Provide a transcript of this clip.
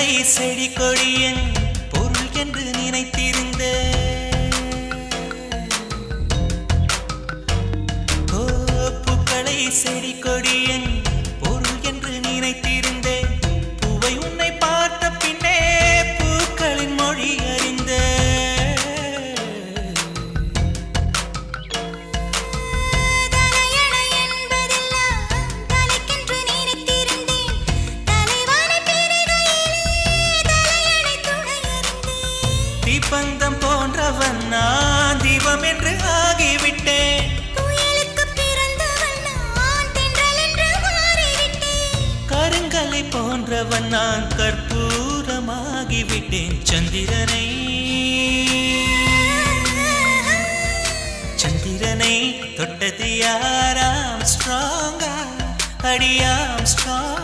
பூக்களை செடி கொடியன் பொருள் என்று நினைத்திருந்த பூக்களை செடி கொடியன் பொருள் என்று நினைத்திருந்தேன் பூவை உன்னை பார்த்த பின்னே பூக்களின் மொழி அறிந்த தீபந்தம் போன்றவன் நான் தீபம் என்று ஆகிவிட்டேன் கருங்கலை போன்றவன் நான் கற்பூரமாகிவிட்டேன் சந்திரனை தொட்டது யாராம் ஸ்ட்ராங்கா அடியாம் ஸ்ட்ராங்